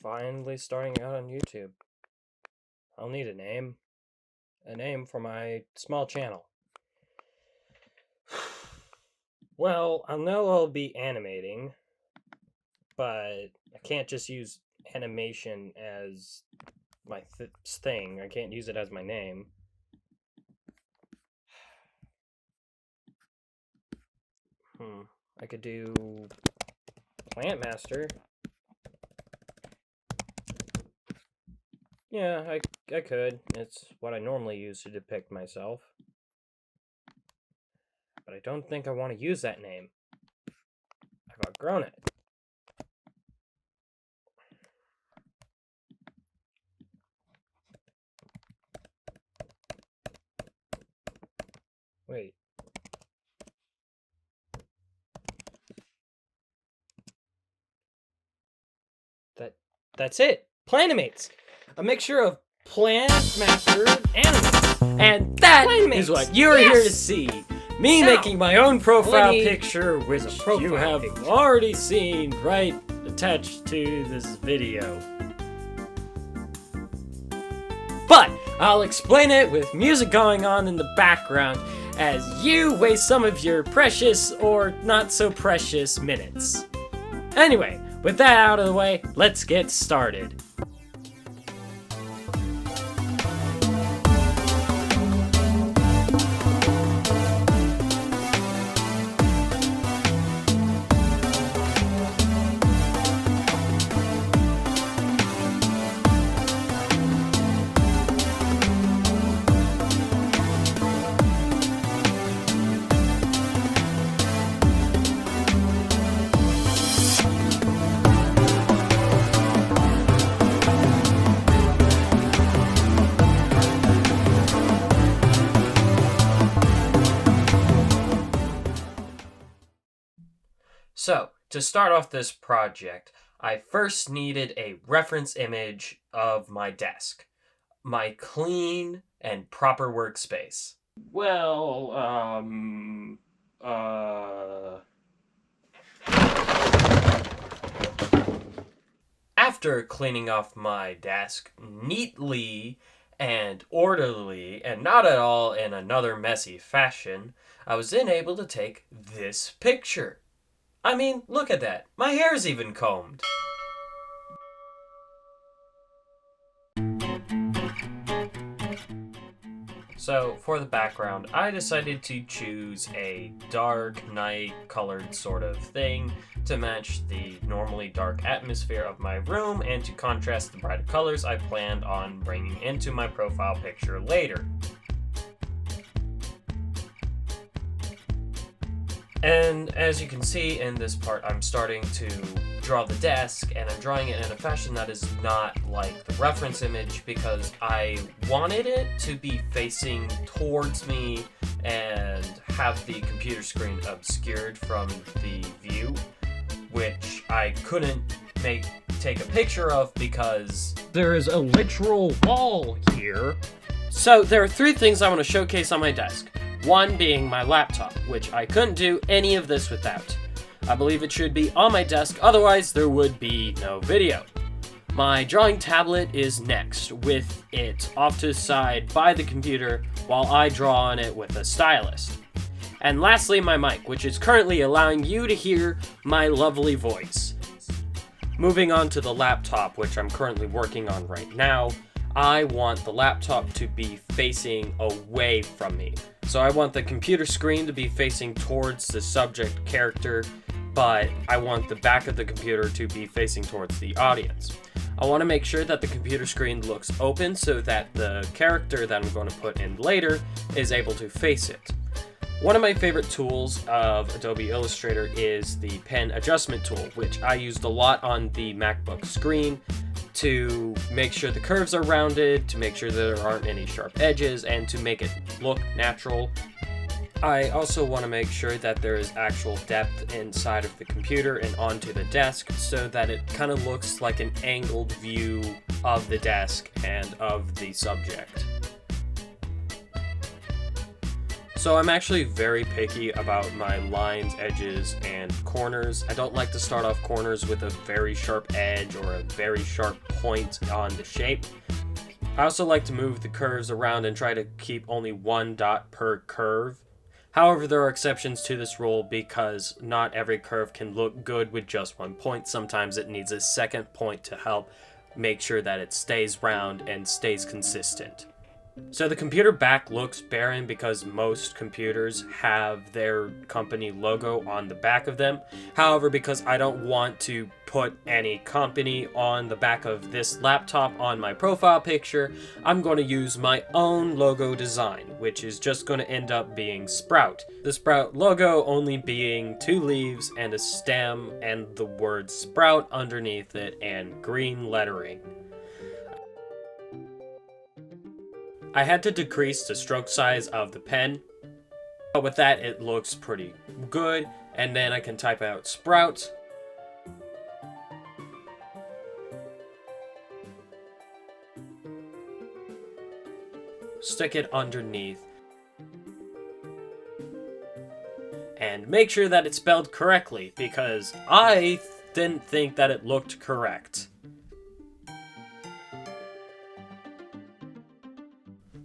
finally starting out on YouTube. I'll need a name. A name for my small channel. Well, I know I'll be animating, but I can't just use animation as my thing. I can't use it as my name. I could do Plant Master. Yeah, I could. It's what I normally use to depict myself. But I don't think I want to use that name. I've outgrown it. Wait. That's it. Planimates. A mixture of Plant Master animals. And that is what you're here to see. Me making my own profile picture, which you have already seen right attached to this video. But I'll explain it with music going on in the background as you waste some of your precious or not so precious minutes. Anyway, with that out of the way, let's get started. So, to start off this project, I first needed a reference image of my desk. My clean and proper workspace. After cleaning off my desk neatly and orderly, and not at all in another messy fashion, I was then able to take this picture. I mean, look at that. My hair's even combed. So, for the background, I decided to choose a dark night colored sort of thing to match the normally dark atmosphere of my room and to contrast the brighter colors I planned on bringing into my profile picture later. And as you can see in this part, I'm starting to draw the desk, and I'm drawing it in a fashion that is not like the reference image because I wanted it to be facing towards me and have the computer screen obscured from the view, which I couldn't take a picture of because there is a literal wall here. So there are three things I want to showcase on my desk. One being my laptop, which I couldn't do any of this without. I believe it should be on my desk, otherwise there would be no video. My drawing tablet is next, with it off to the side by the computer while I draw on it with a stylus. And lastly, my mic, which is currently allowing you to hear my lovely voice. Moving on to the laptop, which I'm currently working on right now, I want the laptop to be facing away from me. So I want the computer screen to be facing towards the subject character, but I want the back of the computer to be facing towards the audience. I want to make sure that the computer screen looks open so that the character that I'm going to put in later is able to face it. One of my favorite tools of Adobe Illustrator is the pen adjustment tool, which I used a lot on the MacBook screen to make sure the curves are rounded, to make sure that there aren't any sharp edges, and to make it look natural. I also want to make sure that there is actual depth inside of the computer and onto the desk so that it kind of looks like an angled view of the desk and of the subject. So I'm actually very picky about my lines, edges, and corners. I don't like to start off corners with a very sharp edge or a very sharp point on the shape. I also like to move the curves around and try to keep only one dot per curve. However, there are exceptions to this rule because not every curve can look good with just one point. Sometimes it needs a second point to help make sure that it stays round and stays consistent. So the computer back looks barren because most computers have their company logo on the back of them. However, because I don't want to put any company on the back of this laptop on my profile picture, I'm going to use my own logo design, which is just going to end up being Sprout. The Sprout logo only being 2 leaves and a stem and the word Sprout underneath it and green lettering. I had to decrease the stroke size of the pen, but with that it looks pretty good, and then I can type out Sprout. Stick it underneath, and make sure that it's spelled correctly, because I didn't think that it looked correct.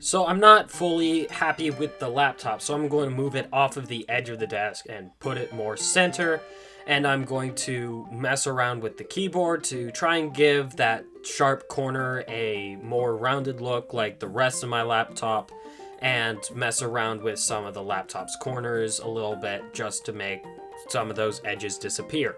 So I'm not fully happy with the laptop, so I'm going to move it off of the edge of the desk and put it more center, and I'm going to mess around with the keyboard to try and give that sharp corner a more rounded look like the rest of my laptop, and mess around with some of the laptop's corners a little bit just to make some of those edges disappear.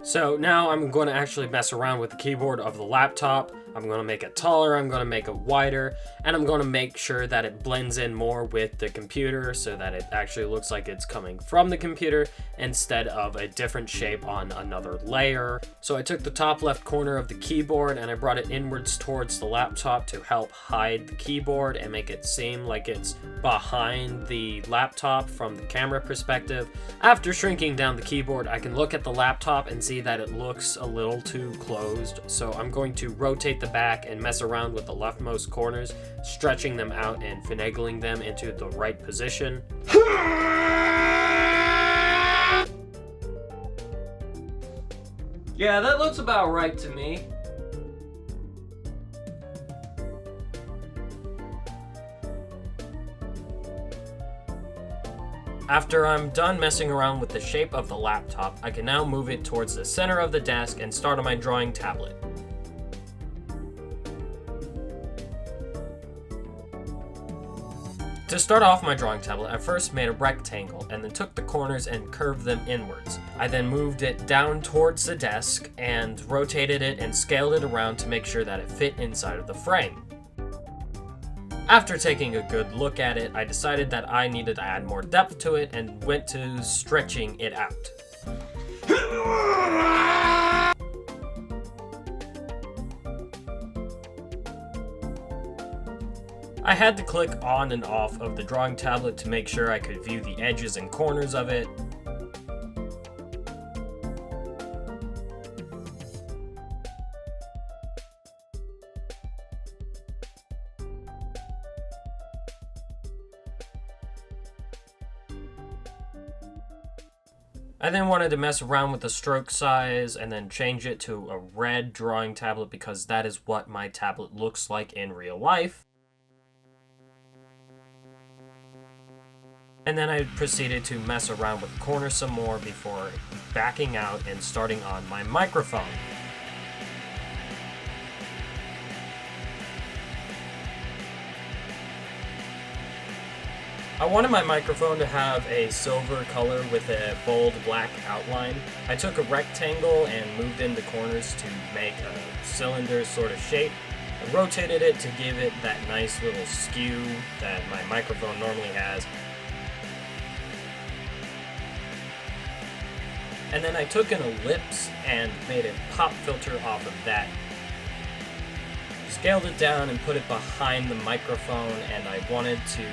So now I'm going to actually mess around with the keyboard of the laptop. I'm going to make it taller, I'm going to make it wider, and I'm going to make sure that it blends in more with the computer so that it actually looks like it's coming from the computer instead of a different shape on another layer. So I took the top left corner of the keyboard and I brought it inwards towards the laptop to help hide the keyboard and make it seem like it's behind the laptop from the camera perspective. After shrinking down the keyboard, I can look at the laptop and see that it looks a little too closed, so I'm going to rotate the back and mess around with the leftmost corners, stretching them out and finagling them into the right position. Yeah, that looks about right to me. After I'm done messing around with the shape of the laptop, I can now move it towards the center of the desk and start on my drawing tablet. To start off my drawing tablet, I first made a rectangle and then took the corners and curved them inwards. I then moved it down towards the desk and rotated it and scaled it around to make sure that it fit inside of the frame. After taking a good look at it, I decided that I needed to add more depth to it and went to stretching it out. I had to click on and off of the drawing tablet to make sure I could view the edges and corners of it. I then wanted to mess around with the stroke size and then change it to a red drawing tablet because that is what my tablet looks like in real life. And then I proceeded to mess around with the corners some more before backing out and starting on my microphone. I wanted my microphone to have a silver color with a bold black outline. I took a rectangle and moved in the corners to make a cylinder sort of shape. I rotated it to give it that nice little skew that my microphone normally has. And then I took an ellipse and made a pop filter off of that. Scaled it down and put it behind the microphone, and I wanted to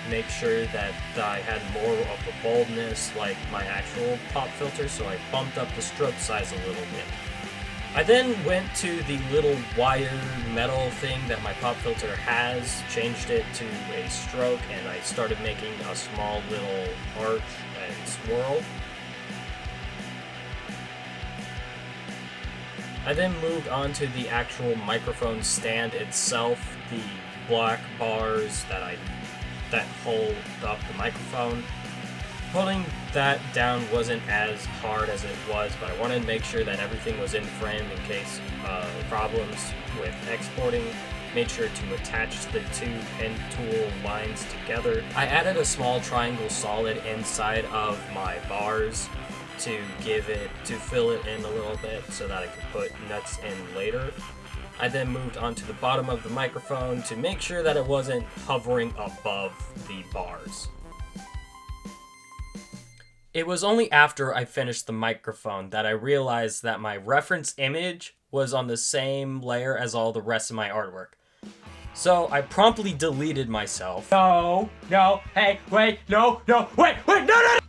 make sure that I had more of a boldness like my actual pop filter, so I bumped up the stroke size a little bit. I then went to the little wire metal thing that my pop filter has, changed it to a stroke, and I started making a small little arch and swirl. I then moved on to the actual microphone stand itself, the black bars that hold up the microphone. Pulling that down wasn't as hard as it was, but I wanted to make sure that everything was in frame in case problems with exporting. Made sure to attach the two pen tool lines together. I added a small triangle solid inside of my bars to fill it in a little bit so that I could put nuts in later. I then moved onto the bottom of the microphone to make sure that it wasn't hovering above the bars. It was only after I finished the microphone that I realized that my reference image was on the same layer as all the rest of my artwork. So I promptly deleted myself. No, hey, wait, no, wait, no!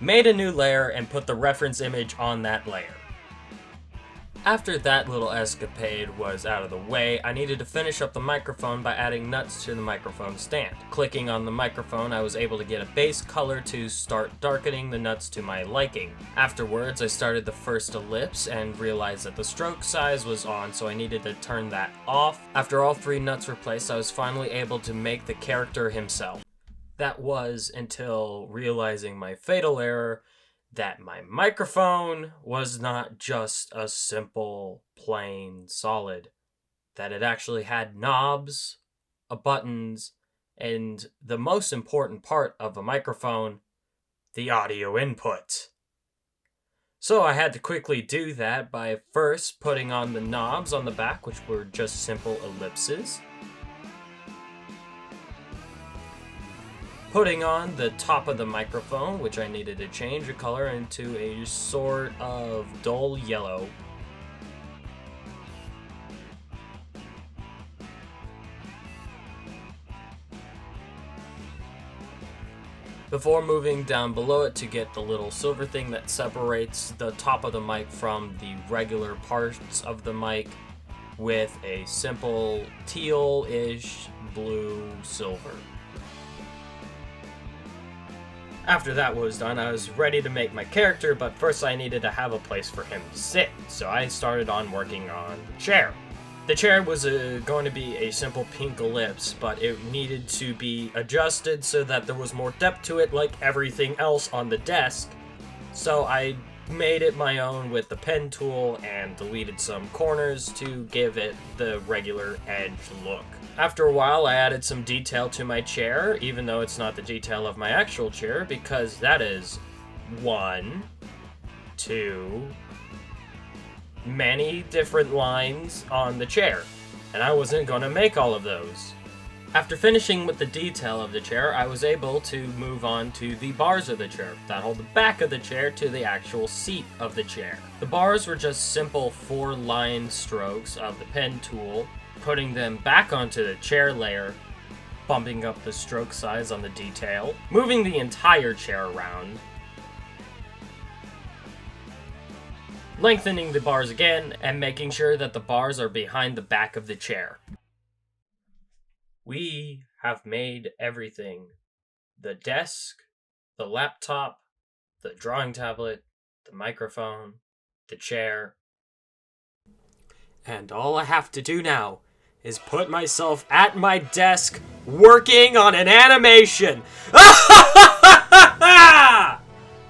Made a new layer and put the reference image on that layer. After that little escapade was out of the way, I needed to finish up the microphone by adding nuts to the microphone stand. Clicking on the microphone, I was able to get a base color to start darkening the nuts to my liking. Afterwards, I started the first ellipse and realized that the stroke size was on, so I needed to turn that off. After all three nuts were placed, I was finally able to make the character himself. That was until realizing my fatal error, that my microphone was not just a simple, plain solid. That it actually had knobs, buttons, and the most important part of a microphone, the audio input. So I had to quickly do that by first putting on the knobs on the back, which were just simple ellipses. Putting on the top of the microphone, which I needed to change the color into a sort of dull yellow. Before moving down below it to get the little silver thing that separates the top of the mic from the regular parts of the mic with a simple teal-ish blue silver. After that was done, I was ready to make my character, but first I needed to have a place for him to sit, so I started on working on the chair. The chair was going to be a simple pink ellipse, but it needed to be adjusted so that there was more depth to it like everything else on the desk. So I made it my own with the pen tool and deleted some corners to give it the regular edge look. After a while, I added some detail to my chair, even though it's not the detail of my actual chair, because that is 1, 2, many different lines on the chair, and I wasn't going to make all of those. After finishing with the detail of the chair, I was able to move on to the bars of the chair that hold the back of the chair to the actual seat of the chair. The bars were just simple 4-line strokes of the pen tool, putting them back onto the chair layer, bumping up the stroke size on the detail, moving the entire chair around, lengthening the bars again, and making sure that the bars are behind the back of the chair. We have made everything. The desk, the laptop, the drawing tablet, the microphone, the chair. And all I have to do now is put myself at my desk working on an animation.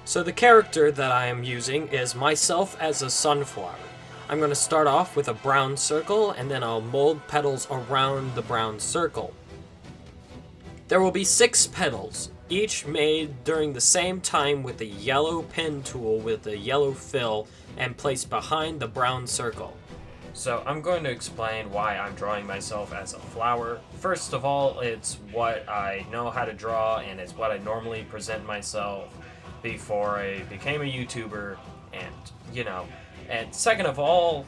So the character that I am using is myself as a sunflower. I'm going to start off with a brown circle, and then I'll mold petals around the brown circle. There will be 6 petals, each made during the same time with a yellow pen tool with a yellow fill and placed behind the brown circle. So I'm going to explain why I'm drawing myself as a flower. First of all, it's what I know how to draw, and it's what I normally present myself before I became a YouTuber, and second of all,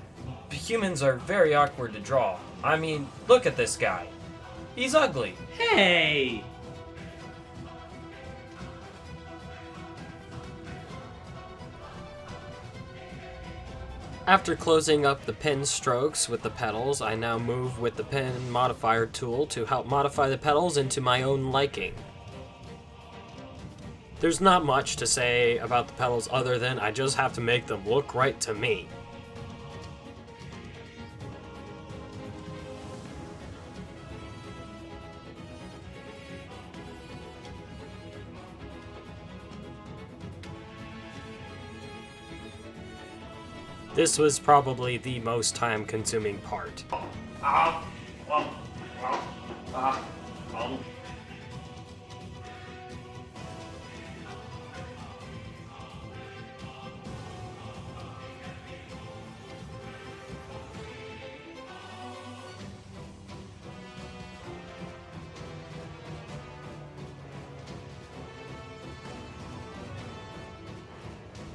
humans are very awkward to draw. I mean, look at this guy. He's ugly. Hey! After closing up the pen strokes with the petals, I now move with the pen modifier tool to help modify the petals into my own liking. There's not much to say about the petals other than I just have to make them look right to me. This was probably the most time-consuming part.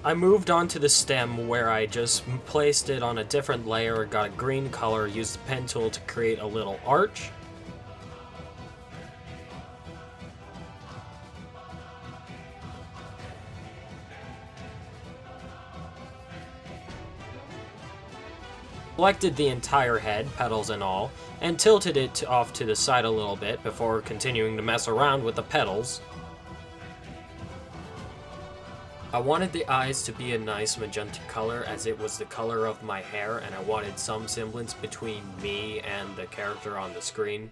I moved on to the stem where I just placed it on a different layer, got a green color, used the pen tool to create a little arch. Selected the entire head, petals and all, and tilted it off to the side a little bit before continuing to mess around with the petals. I wanted the eyes to be a nice magenta color as it was the color of my hair, and I wanted some semblance between me and the character on the screen.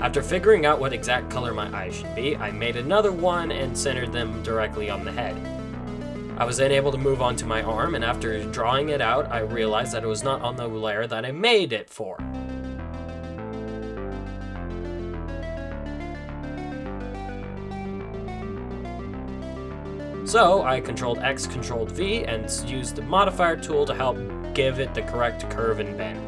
After figuring out what exact color my eyes should be, I made another one and centered them directly on the head. I was then able to move on to my arm, and after drawing it out, I realized that it was not on the layer that I made it for. So I Controlled X, Controlled V, and used the modifier tool to help give it the correct curve and bend.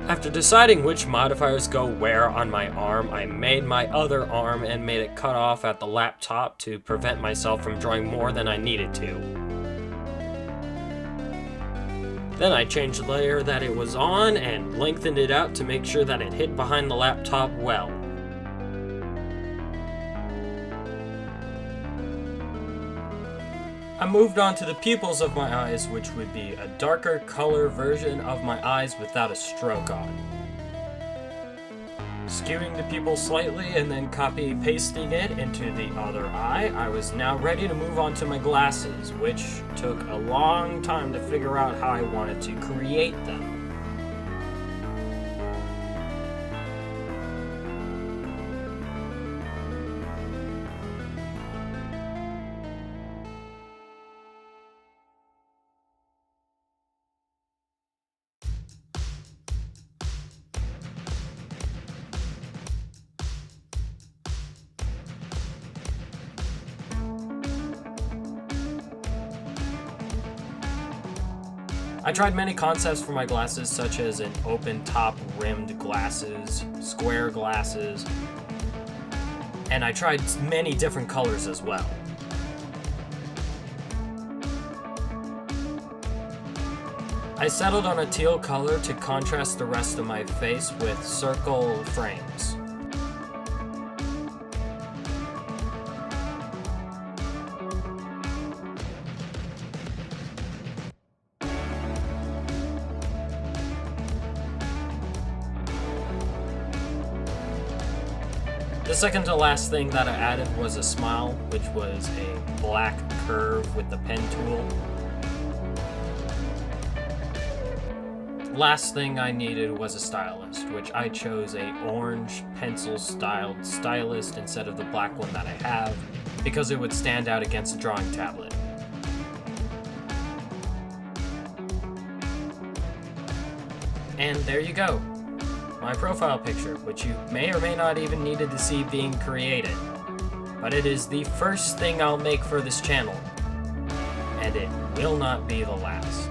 After deciding which modifiers go where on my arm, I made my other arm and made it cut off at the laptop to prevent myself from drawing more than I needed to. Then I changed the layer that it was on and lengthened it out to make sure that it hit behind the laptop well. I moved on to the pupils of my eyes, which would be a darker color version of my eyes without a stroke on. Skewing the pupil slightly and then copy-pasting it into the other eye, I was now ready to move on to my glasses, which took a long time to figure out how I wanted to create them. I tried many concepts for my glasses, such as an open top rimmed glasses, square glasses, and I tried many different colors as well. I settled on a teal color to contrast the rest of my face with circle frames. The second to last thing that I added was a smile, which was a black curve with the pen tool. Last thing I needed was a stylist, which I chose a orange pencil-styled stylist instead of the black one that I have, because it would stand out against a drawing tablet. And there you go. my profile picture, which you may or may not even needed to see being created. But it is the first thing I'll make for this channel, and it will not be the last.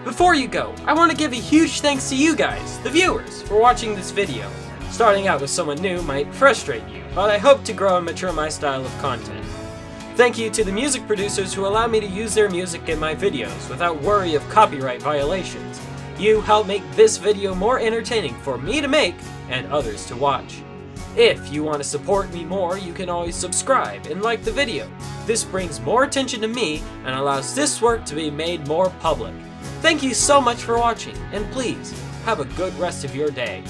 Before you go, I want to give a huge thanks to you guys, the viewers, for watching this video. Starting out with someone new might frustrate you, but I hope to grow and mature my style of content. Thank you to the music producers who allow me to use their music in my videos without worry of copyright violations. You help make this video more entertaining for me to make and others to watch. If you want to support me more, you can always subscribe and like the video. This brings more attention to me and allows this work to be made more public. Thank you so much for watching, and please, have a good rest of your day.